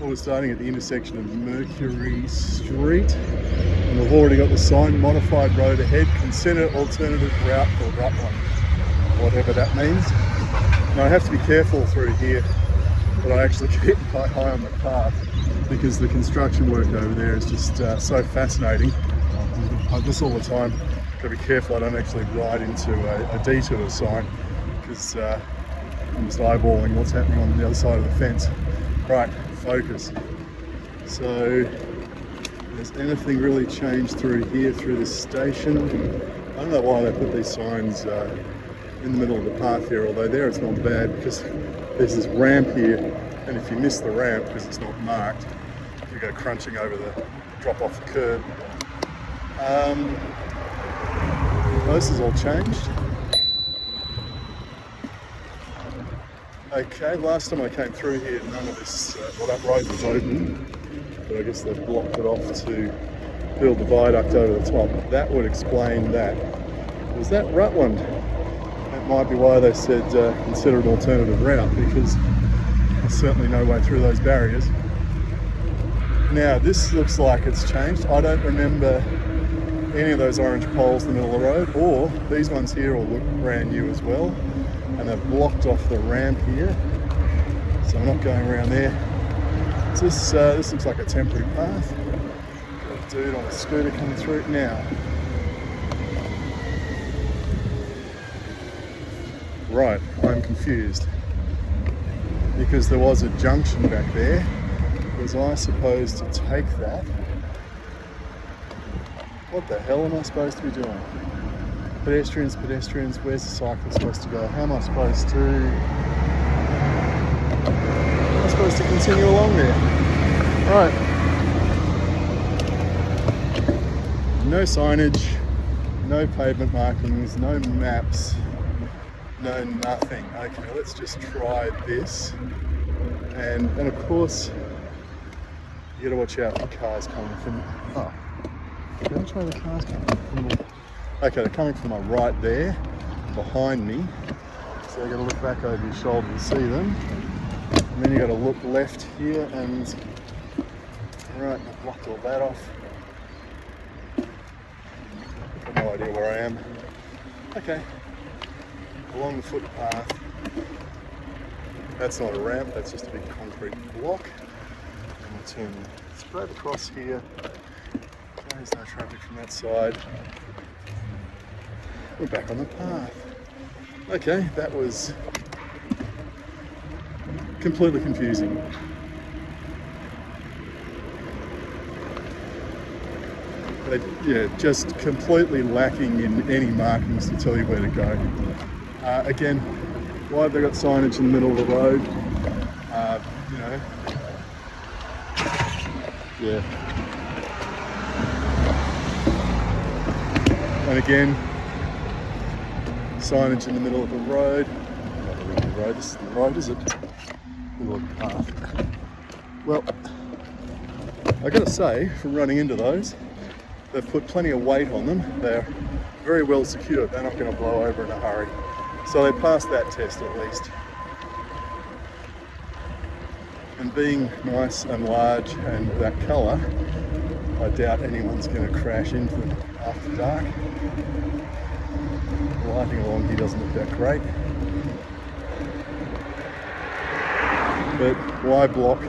Well, we're starting at the intersection of Mercury Street, and we've already got the sign, modified road ahead, consider alternative route for Rutland, whatever that means. Now I have to be careful through here that I actually keep quite high on the path, because the construction work over there is just so fascinating. I do this all the time. Got to be careful I don't actually ride into a detour sign, because I'm just eyeballing what's happening on the other side of the fence. Right, focus. So, has anything really changed through here, through this station? I don't know why they put these signs in the middle of the path here, although there it's not bad because there's this ramp here, and if you miss the ramp because it's not marked, you go crunching over the drop off the curb. Well, this has all changed. Okay, last time I came through here, none of this, well, that road was open, but I guess they've blocked it off to build the viaduct over the top. That would explain that. Was that Rutland? That might be why they said consider an alternative route, because there's certainly no way through those barriers. Now, this looks like it's changed. I don't remember any of those orange poles in the middle of the road, or these ones here all look brand new as well. And they've blocked off the ramp here, so I'm not going around there. So this looks like a temporary path. Got a dude on a scooter coming through now. Right, I'm confused, because there was a junction back there. Was I supposed to take that? What the hell am I supposed to be doing? Pedestrians, pedestrians, where's the cyclist supposed to go? How am I supposed to continue along there? Right. No signage, no pavement markings, no maps, no nothing. Okay, let's just try this. And of course, you gotta watch out for cars coming from, which way the cars coming from? Okay, they're coming from my right there, behind me. So you've got to look back over your shoulder to see them. And then you've got to look left here and, right, I've blocked all that off. I've no idea where I am. Okay, along the footpath. That's not a ramp, that's just a big concrete block. And we'll turn straight across here. There's no traffic from that side. We're back on the path. Okay, that was completely confusing. Just completely lacking in any markings to tell you where to go. Again, why have they got signage in the middle of the road? And again, signage in the middle of the road. Not the middle of the road, this is the road, is it? Middle of the path. Well, I gotta say, from running into those, they've put plenty of weight on them. They're very well secured. They're not gonna blow over in a hurry. So they passed that test at least. And being nice and large and that colour, I doubt anyone's gonna crash into them after dark. The lighting along here doesn't look that great. But why block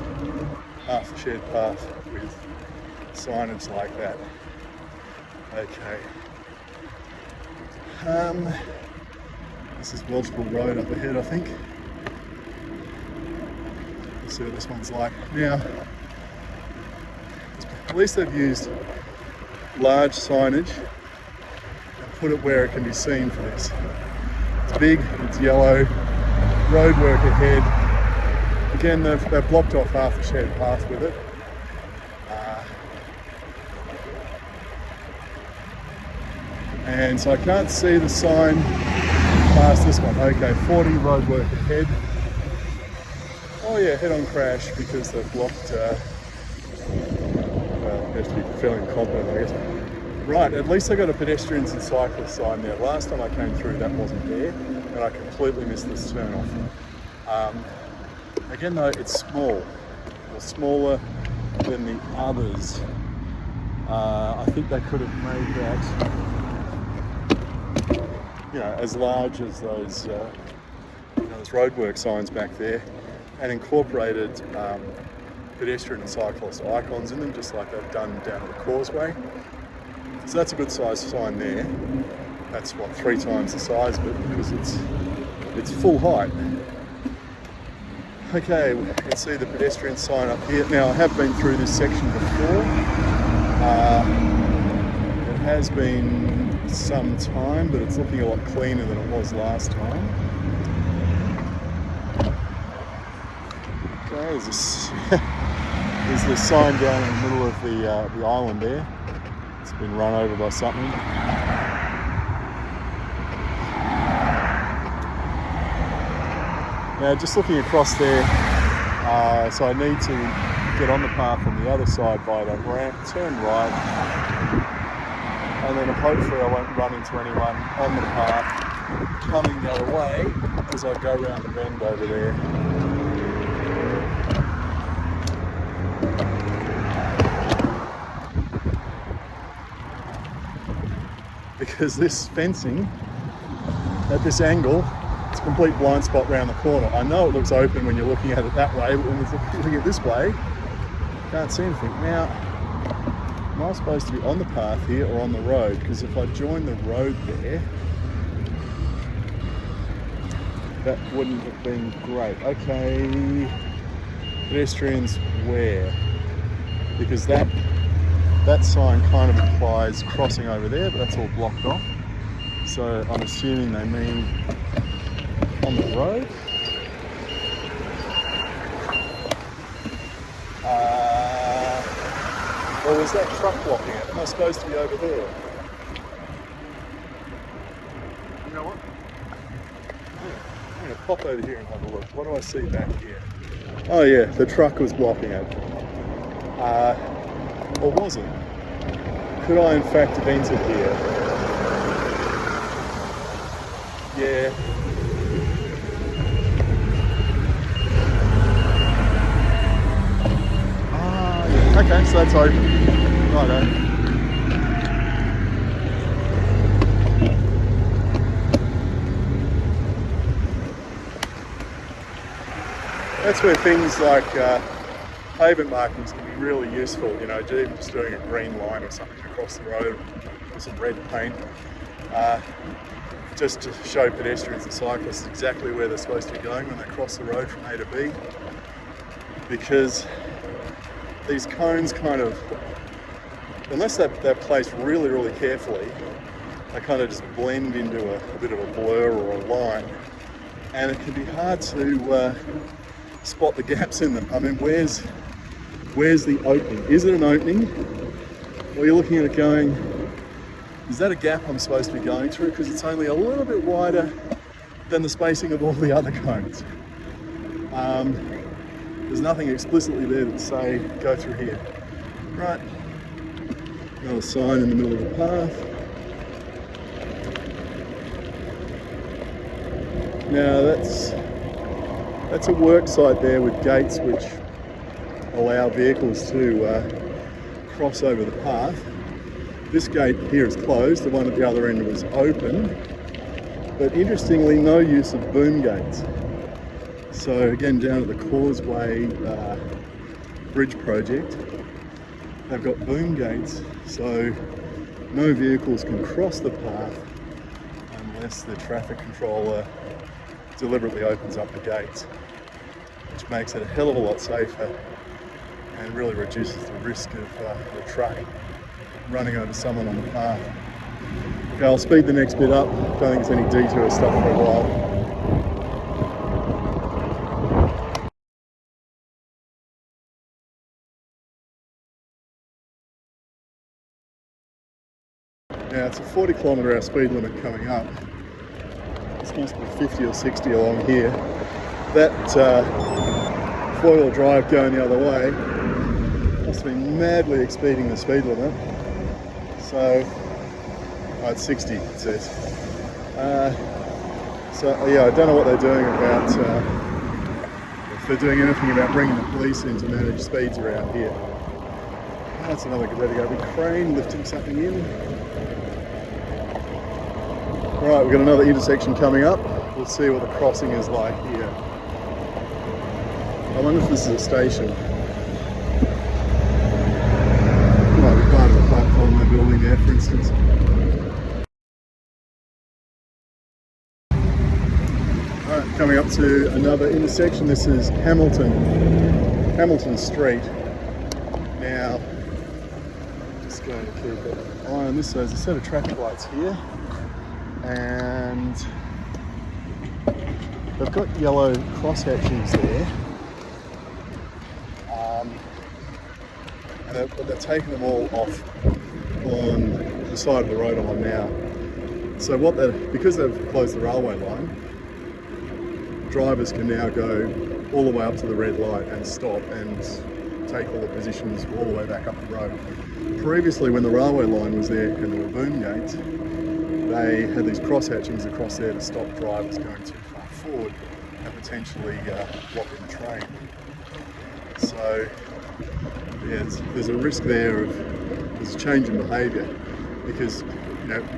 half the shared path with signage like that? Okay. This is Welshpool Road up ahead, I think. Let's see what this one's like. Now, at least they've used large signage and put it where it can be seen for this. It's big, it's yellow, road work ahead. Again, they've blocked off half the shared path with it. And so I can't see the sign past this one. Okay, 40 road work ahead. Oh yeah, head-on crash because they've blocked, well, you have to be fairly incompetent, I guess. Right, at least I got a pedestrians and cyclists sign there. Last time I came through, that wasn't there, and I completely missed this turn off. Again though, it's small. or smaller than the others. I think they could have made that, as large as those, those roadwork signs back there, and incorporated pedestrian and cyclist icons in them, just like they've done down at the causeway. So that's a good size sign there. That's what, 3 times the size of it, because it's full height. Okay, we can see the pedestrian sign up here. Now, I have been through this section before. It has been some time, but it's looking a lot cleaner than it was last time. Okay, there's this there's the sign down in the middle of the island there. It's been run over by something. Now, just looking across there, so I need to get on the path on the other side via that ramp, turn right, and then hopefully I won't run into anyone on the path coming the other way as I go around the bend over there. Because this fencing at this angle, it's a complete blind spot around the corner. I know it looks open when you're looking at it that way, but when you're looking at this way, you can't see anything. Now, am I supposed to be on the path here or on the road? Because if I join the road there, that wouldn't have been great. Okay, pedestrians where? Because that sign kind of implies crossing over there, but that's all blocked off. So I'm assuming they mean on the road. Or is that truck blocking it? Am I supposed to be over there? You know what? I'm going to pop over here and have a look. What do I see back here? Oh yeah, the truck was blocking it. Or was it? Could I in fact have entered here? Yeah. Yeah. Okay, so that's open. Righto. That's where things like pavement markings can be really useful, even just doing a green line or something across the road with some red paint, just to show pedestrians and cyclists exactly where they're supposed to be going when they cross the road from A to B. Because these cones kind of, unless they're placed really, really carefully, they kind of just blend into a bit of a blur or a line, and it can be hard to spot the gaps in them. I mean, where's the opening? Is it an opening? Or you're looking at it going, is that a gap I'm supposed to be going through? Because it's only a little bit wider than the spacing of all the other cones. There's nothing explicitly there that say, go through here. Right, another sign in the middle of the path. Now that's a work site there with gates which allow vehicles to cross over the path. This gate here is closed, the one at the other end was open, but interestingly no use of boom gates. So again, down at the Causeway Bridge project, they've got boom gates, so no vehicles can cross the path unless the traffic controller deliberately opens up the gates, which makes it a hell of a lot safer and really reduces the risk of the truck running over someone on the path. Okay, I'll speed the next bit up. Don't think there's any detour stuff for a while. Now it's a 40 km/h speed limit coming up. This must be 50 or 60 along here. That four-wheel drive going the other way must be madly exceeding the speed limit. So, it's 60 it says. So yeah, I don't know what they're doing about the if they're doing anything about bringing the police in to manage speeds around here. That's another ready go big crane lifting something in. Right, we've got another intersection coming up. We'll see what the crossing is like here. I wonder if this is a station. Might be part of the platform they're building there, for instance. Alright, coming up to another intersection. This is Hamilton Street. Now, just going to keep an eye on this. So there's a set of traffic lights here, and they've got yellow cross-hatchings there. But they're taking them all off on the side of the road I'm on now. So because they've closed the railway line, drivers can now go all the way up to the red light and stop and take all the positions all the way back up the road. Previously, when the railway line was there and there were boom gates, they had these cross-hatchings across there to stop drivers going too far forward and potentially blocking the train. So yeah, there's a risk there there's a change in behaviour, because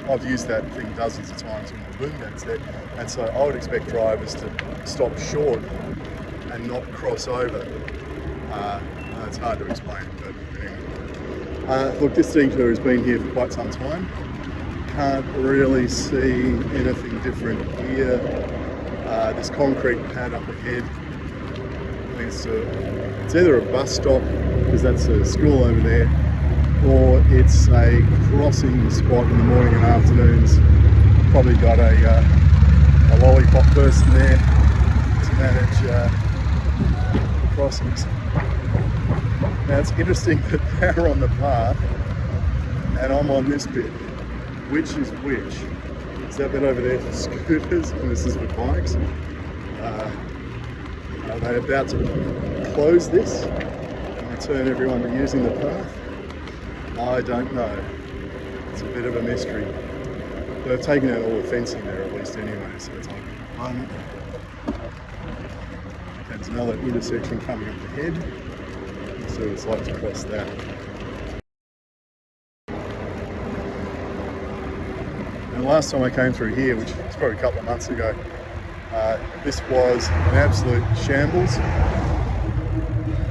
I've used that thing dozens of times when the boom gate's there, and so I would expect drivers to stop short and not cross over. It's hard to explain, but anyway. Look, this detour has been here for quite some time. Can't really see anything different here. This concrete pad up ahead, I think it's either a bus stop, because that's a school over there, or it's a crossing spot in the morning and afternoons. Probably got a lollipop person there to manage the crossings. Now it's interesting that they're on the path and I'm on this bit. Which is which? Is that bit over there for scooters and this is for bikes? Are they about to close this and return everyone to using the path? I don't know. It's a bit of a mystery. But they've taken out all the fencing there at least anyway, so it's on the moment. There's another intersection coming up ahead. So it's like to cross that. And the last time I came through here, which was probably a couple of months ago, this was an absolute shambles.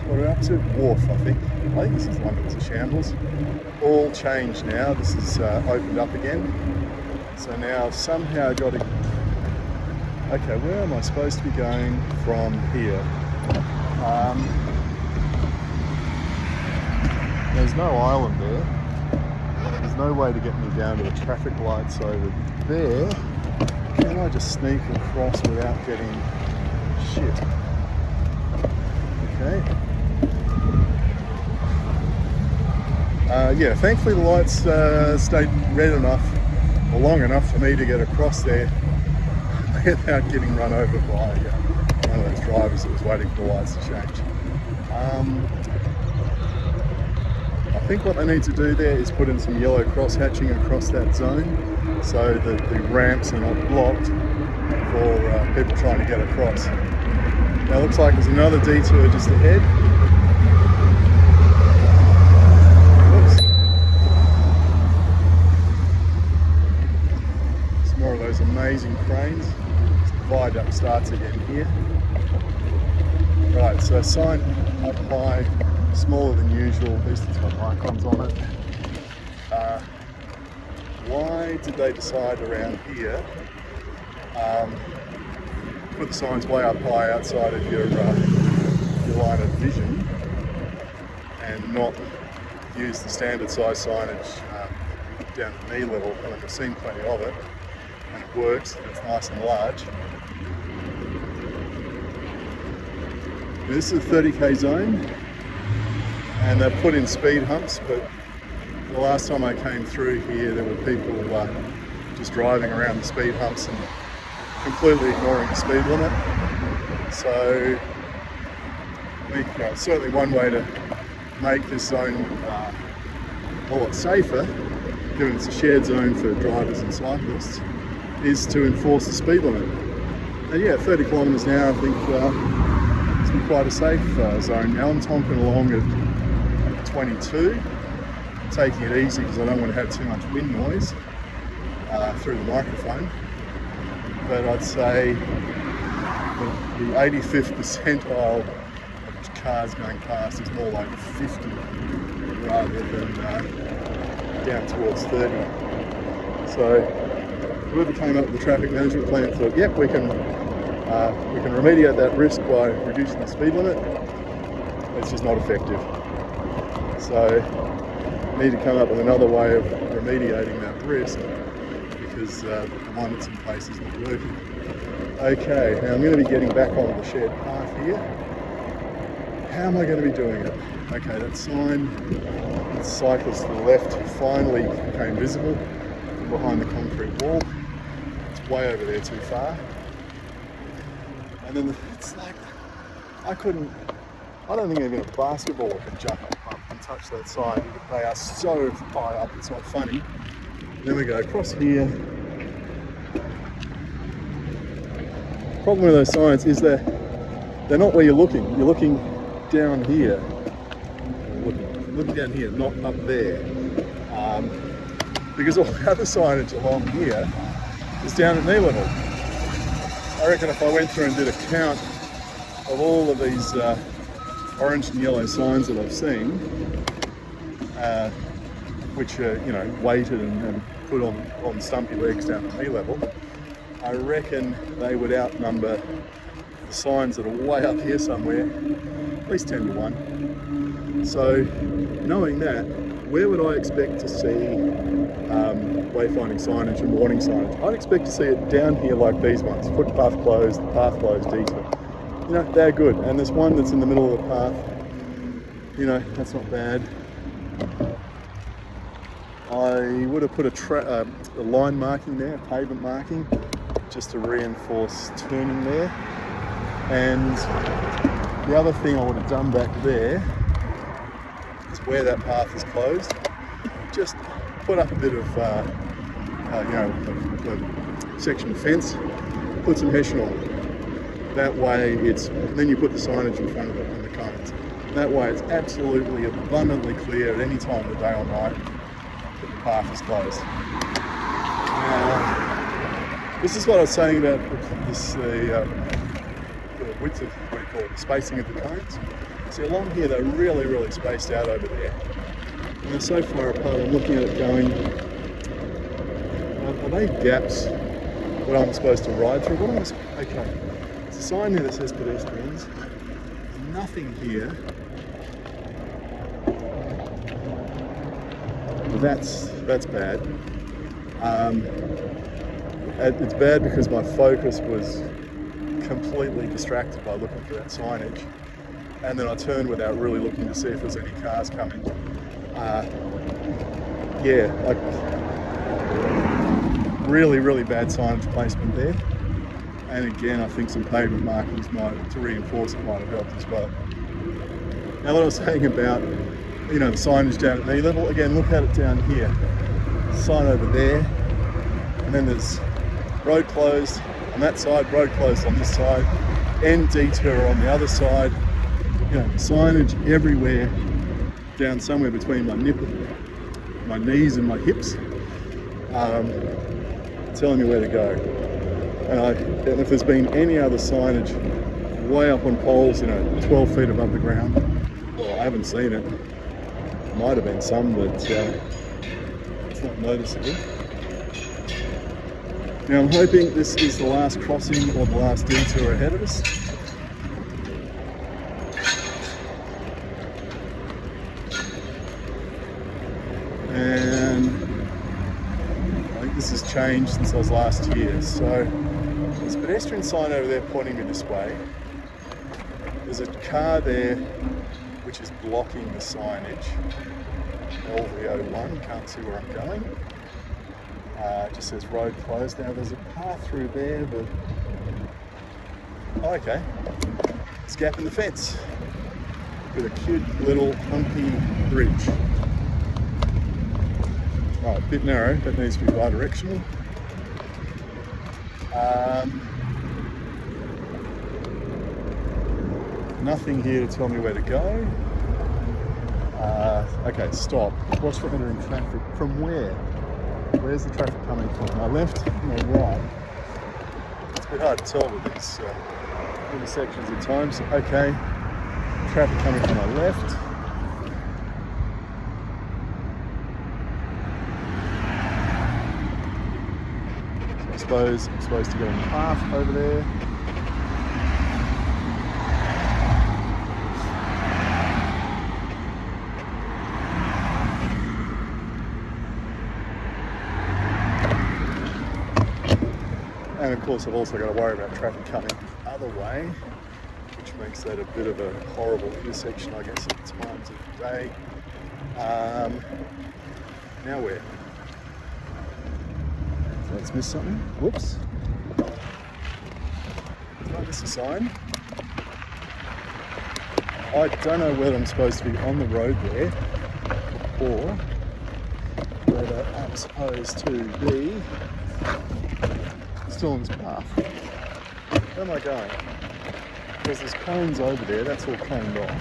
What are we up to? Wharf, I think. I think this is the one that was a shambles. All changed now. This is opened up again. So now I've somehow got to... Okay, where am I supposed to be going from here? There's no island there. There's no way to get me down to the traffic lights over there. Can I just sneak across without getting shit? Okay. Yeah, thankfully the lights stayed red enough or long enough for me to get across there without getting run over by one of those drivers that was waiting for the lights to change. I think what they need to do there is put in some yellow cross-hatching across that zone so that the ramps are not blocked for people trying to get across. Now it looks like there's another detour just ahead. Oops. Some more of those amazing cranes. The viaduct starts again here. Right, so sign up high, smaller than usual, at least it's got icons on it. Why did they decide around here put the signs way up high outside of your line of vision and not use the standard size signage down at knee level? I mean, we've seen plenty of it and it works, it's nice and large. This is a 30k zone and they've put in speed humps, but the last time I came through here there were people just driving around the speed humps and completely ignoring the speed limit. So I think certainly one way to make this zone a lot safer, given it's a shared zone for drivers and cyclists, is to enforce the speed limit. And yeah, 30 kilometres an hour I think is be quite a safe zone. Now I'm tonking along at 22, taking it easy because I don't want to have too much wind noise through the microphone. But I'd say the 85th percentile of cars going past is more like 50 rather than down towards 30. So whoever came up with the traffic management plan thought, yep, we can remediate that risk by reducing the speed limit. It's just not effective. So we need to come up with another way of remediating that risk because the one that's in place is not working. Okay, now I'm going to be getting back onto the shared path here. How am I going to be doing it? Okay, that sign, the cyclist to the left finally became visible from behind the concrete wall. It's way over there too far. And then it's like, I don't think even a basketballer can jump up and touch that sign. They are so high up, it's not funny. Then we go across here. The problem with those signs is they're not where you're looking. You're looking down here. Looking down here, not up there. Because all the other signage along here is down at knee level. I reckon if I went through and did a count of all of these orange and yellow signs that I've seen, which are, you know, weighted and put on stumpy legs down at knee level, I reckon they would outnumber the signs that are way up here somewhere, at least 10 to 1. So, knowing that, where would I expect to see wayfinding signage and warning signage? I'd expect to see it down here like these ones, footpath closed, path closed, detour. You know, they're good. And there's one that's in the middle of the path. You know, that's not bad. I would have put a line marking there, a pavement marking, just to reinforce turning there. And the other thing I would have done back there is where that path is closed, just put up a bit of, you know, a section of fence, put some hessian on it. That way and then you put the signage in front of it and the cones. That way it's absolutely abundantly clear at any time of the day or night that the path is closed. This is what I was saying about the width of, what do you call it, the spacing of the cones. See, along here they're really, really spaced out over there. And they're so far apart, I'm looking at it going, are they gaps that I'm supposed to ride through? Okay, there's a sign there that says pedestrians. Nothing here. That's bad. It's bad because my focus was completely distracted by looking for that signage, and then I turned without really looking to see if there's any cars coming. Yeah, like really, really bad signage placement there. And again, I think some pavement markings to reinforce it might have helped as well. Now, what I was saying about, you know, the signage down at knee level, again, look at it down here. Sign over there, and then there's road closed on that side, road closed on this side, and detour on the other side. You know, signage everywhere, down somewhere between my knees and my hips, telling me where to go. And if there's been any other signage way up on poles, you know, 12 feet above the ground, well, I haven't seen it. Might have been some, but it's not noticeable. Now I'm hoping this is the last crossing or the last detour ahead of us. And I think this has changed since I was last here. So there's a pedestrian sign over there pointing me this way. There's a car there which is blocking the signage. LV01, can't see where I'm going. It just says road closed. Now there's a path through there, but okay. It's a gap in the fence with a cute little humpy bridge. Right, a bit narrow, that needs to be bi-directional. nothing here to tell me where to go. Okay, stop. Watch for entering traffic. From where? Where's the traffic coming from? My left, my right? It's a bit hard to tell with these intersections at times. Okay, traffic coming from my left. So I suppose I'm supposed to go in half over there. And of course I've also got to worry about traffic coming the other way, which makes that a bit of a horrible intersection, I guess, at times of the day. Now where? So let's miss something. Whoops. Did I miss a sign? I don't know whether I'm supposed to be on the road there or whether I'm supposed to be still on this path. Where am I going? Because there's cones over there, that's all coned off.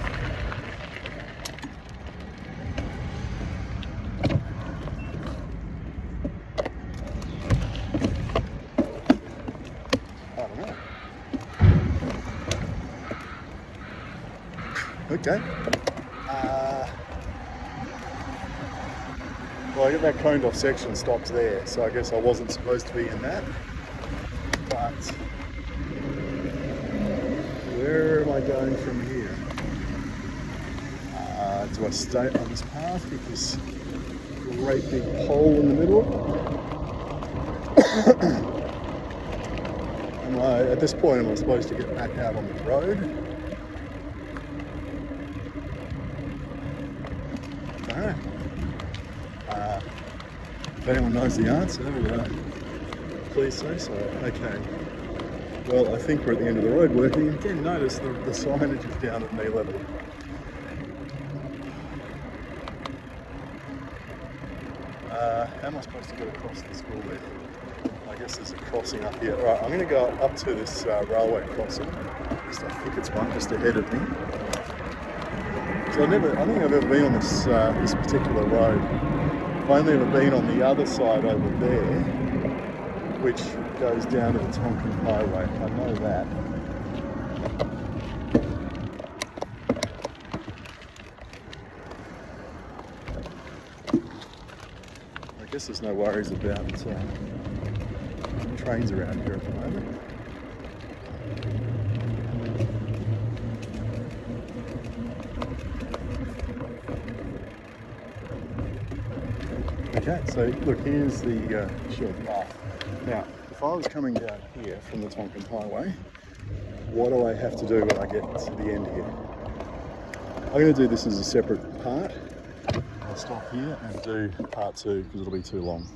I don't know. Okay. Well, I get that coned off section stops there, so I guess I wasn't supposed to be in that. But where am I going from here? Do I stay on this path with this great big hole in the middle? At this point, am I supposed to get back out on the road? No. If anyone knows the answer, please say so. Okay. Well, I think we're at the end of the road working. Again, notice the signage is down at knee level. How am I supposed to get across the school there? I guess there's a crossing up here. Right, I'm going to go up to this railway crossing. I think it's one just ahead of me. So I think I've ever been on this particular road. I've only ever been on the other side over there, which goes down to the Tonkin Highway. I know that. I guess there's no worries about trains around here at the moment. Okay, so look, here's the short path. Now, if I was coming down here from the Tonkin Highway, what do I have to do when I get to the end here? I'm going to do this as a separate part. I'll stop here and do part 2 because it'll be too long.